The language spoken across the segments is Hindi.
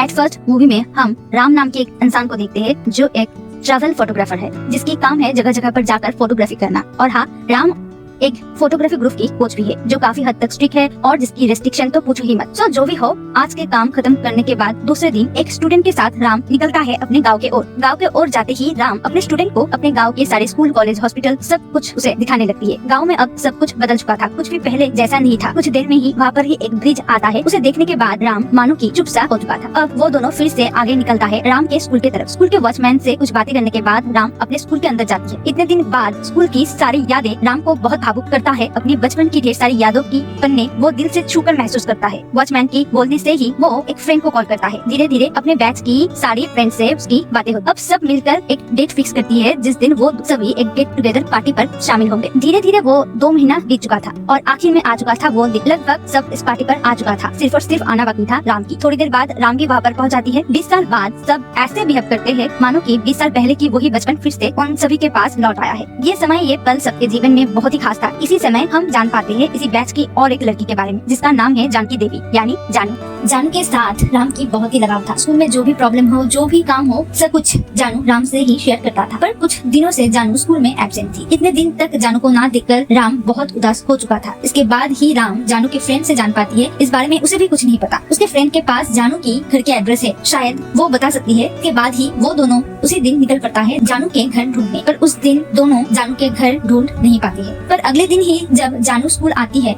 एट फर्स्ट मूवी में हम राम नाम के एक इंसान को देखते हैं जो एक ट्रैवल फोटोग्राफर है, जिसकी काम है जगह जगह पर जाकर फोटोग्राफी करना। और हाँ, राम एक फोटोग्राफी ग्रुप की कोच भी है जो काफी हद तक स्ट्रिक्ट है और जिसकी रेस्ट्रिक्शन तो पूछो ही मत। सो जो भी हो, आज के काम खत्म करने के बाद दूसरे दिन एक स्टूडेंट के साथ राम निकलता है अपने गांव के ओर। गांव के ओर जाते ही राम अपने स्टूडेंट को अपने गांव के सारे स्कूल, कॉलेज, हॉस्पिटल सब कुछ उसे दिखाने लगती है। गाँव में अब सब कुछ बदल चुका था, कुछ भी पहले जैसा नहीं था। कुछ देर में ही वहाँ पर ही एक ब्रिज आता है। उसे देखने के बाद राम मानो की चुप सा हो चुका था। अब वो दोनों फिर से आगे निकलता है राम के स्कूल की तरफ। स्कूल के वॉचमैन से कुछ बातें करने के बाद राम अपने स्कूल के अंदर जाती है। इतने दिन बाद स्कूल की सारी यादें राम को बहुत भावुक करता है। अपनी बचपन की ढेर सारी यादों की पन्ने वो दिल से छूकर महसूस करता है। वॉचमैन की बोलने से ही वो एक फ्रेंड को कॉल करता है। धीरे धीरे अपने बैच की सारी फ्रेंड से उसकी बातें होती। अब सब मिलकर एक डेट फिक्स करती है जिस दिन वो सभी एक गेट टुगेदर पार्टी पर शामिल होंगे। धीरे धीरे वो 2 महीना बीत चुका था और आखिर में आ चुका था वो दिन। लगभग सब इस पार्टी पर आ चुका था, सिर्फ और सिर्फ आना बाकी था राम की। थोड़ी देर बाद राम भी वहाँ पर पहुँच जाती है। 20 साल बाद सब ऐसे बिहेव करते हैं मानो कि 20 साल पहले की वही बचपन फिर से उन सभी के पास लौट आया है। ये समय, ये पल सबके जीवन में बहुत ही खास था। इसी समय हम जान पाते हैं इसी बैच की और एक लड़की के बारे में जिसका नाम है जानकी देवी यानी जानू। जानू के साथ राम की बहुत ही लगाव था। स्कूल में जो भी प्रॉब्लम हो, जो भी काम हो, सब कुछ जानू राम से ही शेयर करता था। पर कुछ दिनों से जानू स्कूल में एब्सेंट थी। इतने दिन तक जानू को ना देखकर राम बहुत उदास हो चुका था। इसके बाद ही राम जानू के फ्रेंड से जान पाती है इस बारे में उसे भी कुछ नहीं पता। उसके फ्रेंड के पास जानू की घर के एड्रेस है, शायद वो बता सकती है। इसके बाद ही वो दोनों उसी दिन निकल पड़ता है जानू के घर ढूंढने। पर उस दिन दोनों जानू के घर ढूंढ नहीं पाती है। पर अगले दिन ही जब जानू स्कूल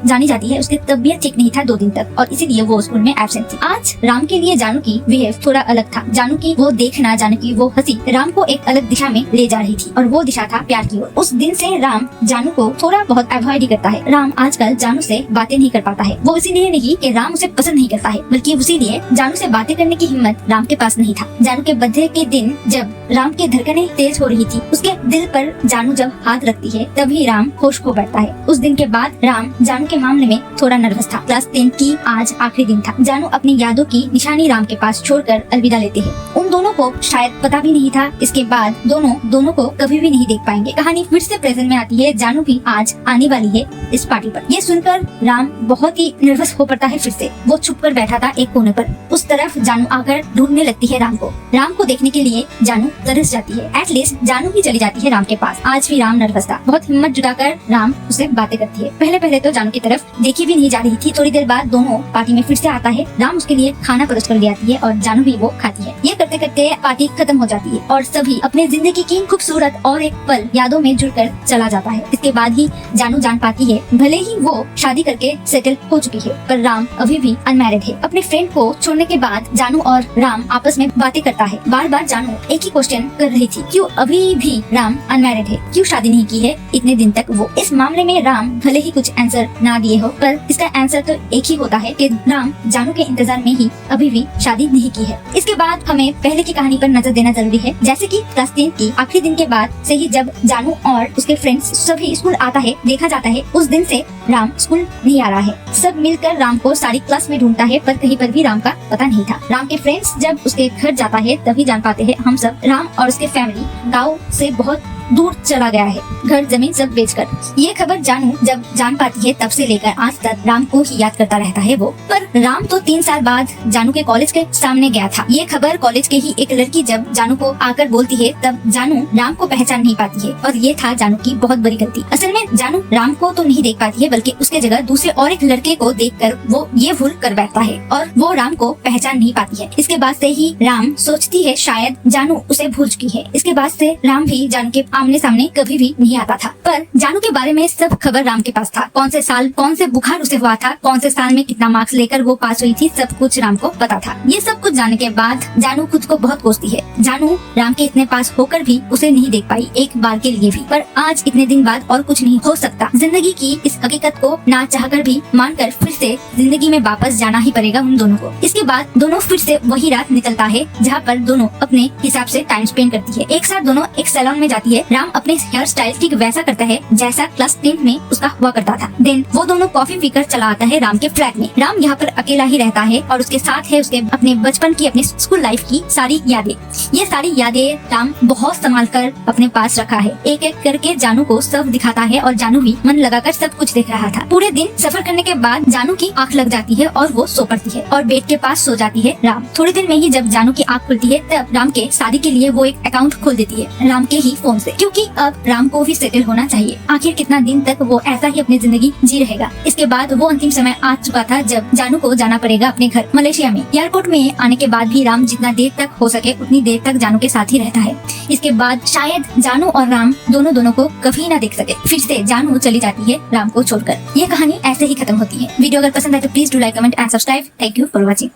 जानी जाती है, उसकी तबीयत ठीक नहीं था 2 दिन तक और इसीलिए वो स्कूल में एब्सेंट थी। आज राम के लिए जानू की बिहेव थोड़ा अलग था। जानू की वो देखना, जानू की वो हंसी राम को एक अलग दिशा में ले जा रही थी और वो दिशा था प्यार की ओर। उस दिन से राम जानू को थोड़ा बहुत अवॉइड ही करता है। राम आजकल जानू से बातें नहीं कर पाता है। वो इसीलिए नहीं कि राम उसे पसंद नहीं करता है, बल्कि इसीलिए जानू से बातें करने की हिम्मत राम के पास नहीं था। जानू के बर्थडे के दिन जब राम की धड़कनें तेज हो रही थी, उसके दिल पर जानू जब हाथ रखती है तभी राम होश खो बैठता है। उस दिन के बाद राम जानू के मामले में थोड़ा नर्वस था। क्लास 10 की आज आखिरी दिन था। जानू अपनी यादों की निशानी राम के पास छोड़कर अलविदा लेते हैं। उन दोनों को शायद पता भी नहीं था इसके बाद दोनों को कभी भी नहीं देख पाएंगे। कहानी फिर से प्रेजेंट में आती है। जानू भी आज आने वाली है इस पार्टी पर। ये सुनकर राम बहुत ही नर्वस हो पड़ता है। फिर से वो छुप कर बैठा था एक कोने पर। उस तरफ जानू आकर ढूंढने लगती है राम को। राम को देखने के लिए जानू तरस जाती है। एटलीस्ट जानू ही चली जाती है राम के पास। आज भी राम नर्वस था। बहुत हिम्मत जुटाकर राम उससे बातें करती है। पहले तो जानू की तरफ देखी भी नहीं जा रही थी। थोड़ी देर बाद दोनों पार्टी में फिर से आता है। राम उसके लिए खाना परोस कर ले आती है और जानू भी वो खाती है। ये करते करते पार्टी खत्म हो जाती है और सभी अपने जिंदगी की खूबसूरत और एक पल यादों में जुड़कर चला जाता है। इसके बाद ही जानू जान पाती है भले ही वो शादी करके सेटल हो चुकी है, पर राम अभी भी अनमैरिड है। अपने फ्रेंड को छोड़ने के बाद जानू और राम आपस में बातें करता है। बार बार जानू एक ही क्वेश्चन कर रही थी, क्यों अभी भी राम अनमैरिड है, क्यों शादी नहीं की है इतने दिन तक वो। इस मामले में राम भले ही कुछ आंसर ना दिए हो, पर इसका आंसर तो एक ही होता है कि राम जानू के इंतजार में ही अभी भी शादी नहीं की है। इसके बाद हमें पहले की कहानी पर नजर देना जरूरी है। जैसे कि क्लास 10 की आखिरी दिन के बाद से ही जब जानू और उसके फ्रेंड्स सभी स्कूल आता है, देखा जाता है उस दिन से राम स्कूल नहीं आ रहा है। सब मिलकर राम को सारी क्लास में ढूंढता है, पर कहीं पर भी राम का पता नहीं था। राम के फ्रेंड्स जब उसके घर जाता है तभी जान पाते हैं हम सब राम और उसके फैमिली गाँव से बहुत दूर चला गया है, घर जमीन सब बेचकर। ये खबर जानू जब जान पाती है तब से लेकर आज तक राम को ही याद करता रहता है वो। पर राम तो 3 साल बाद जानू के कॉलेज के सामने गया था। ये खबर कॉलेज के ही एक लड़की जब जानू को आकर बोलती है तब जानू राम को पहचान नहीं पाती है और ये था जानू की बहुत बड़ी गलती। असल में जानू राम को तो नहीं देख पाती है, बल्कि उसके जगह दूसरे और एक लड़के को देखकर वो ये भूल कर बैठता है और वो राम को पहचान नहीं पाती है। इसके बाद से ही राम सोचती है शायद जानू उसे भूल चुकी है। इसके बाद से राम भी जानू के आमने सामने कभी भी नहीं आता था। पर जानू के बारे में सब खबर राम के पास था। कौन से साल कौन से बुखार उसे हुआ था, कौन से साल में कितना मार्क्स लेकर वो पास हुई थी, सब कुछ राम को पता था। ये सब कुछ जानने के बाद जानू खुद को बहुत कोसती है। जानू राम के इतने पास होकर भी उसे नहीं देख पाई एक बार के लिए भी। पर आज इतने दिन बाद और कुछ नहीं हो सकता। जिंदगी की इस हकीकत को ना चाहकर भी मानकर फिर से जिंदगी में वापस जाना ही पड़ेगा उन दोनों को। इसके बाद दोनों फिर से वही रात निकलता है जहाँ पर दोनों अपने हिसाब से टाइम स्पेंड करती है। एक साथ दोनों एक सैलून में जाती है राम अपने हेयर स्टाइल ठीक वैसा करता है जैसा क्लास 10 में उसका हुआ करता था। देन वो दोनों कॉफी पीकर चला आता है राम के फ्लैट में। राम यहाँ पर अकेला ही रहता है और उसके साथ है उसके अपने बचपन की, अपनी स्कूल लाइफ की सारी यादें। ये सारी यादें राम बहुत संभाल कर अपने पास रखा है। एक एक करके जानू को सब दिखाता है और जानू भी मन लगाकर सब कुछ देख रहा था। पूरे दिन सफर करने के बाद जानू की आंख लग जाती है और वो सो पड़ती है और बेड के पास सो जाती है राम। थोड़ी देर में ही जब जानू की आंख खुलती है तब राम के शादी के लिए वो एक अकाउंट खोल देती है राम के ही फोन से, क्योंकि अब राम को भी सेटल होना चाहिए। आखिर कितना दिन तक वो ऐसा ही अपनी जिंदगी जी रहेगा। इसके बाद वो अंतिम समय आ चुका था जब जानू को जाना पड़ेगा अपने घर मलेशिया में। एयरपोर्ट में आने के बाद भी राम जितना देर तक हो सके उतनी देर तक जानू के साथ ही रहता है। इसके बाद शायद जानू और राम दोनों को कभी ना देख सके। फिर से जानू चली जाती है राम को छोड़कर। ये कहानी ऐसे ही खत्म होती है। वीडियो अगर पसंद आए तो please do like, comment and subscribe. Thank you for watching.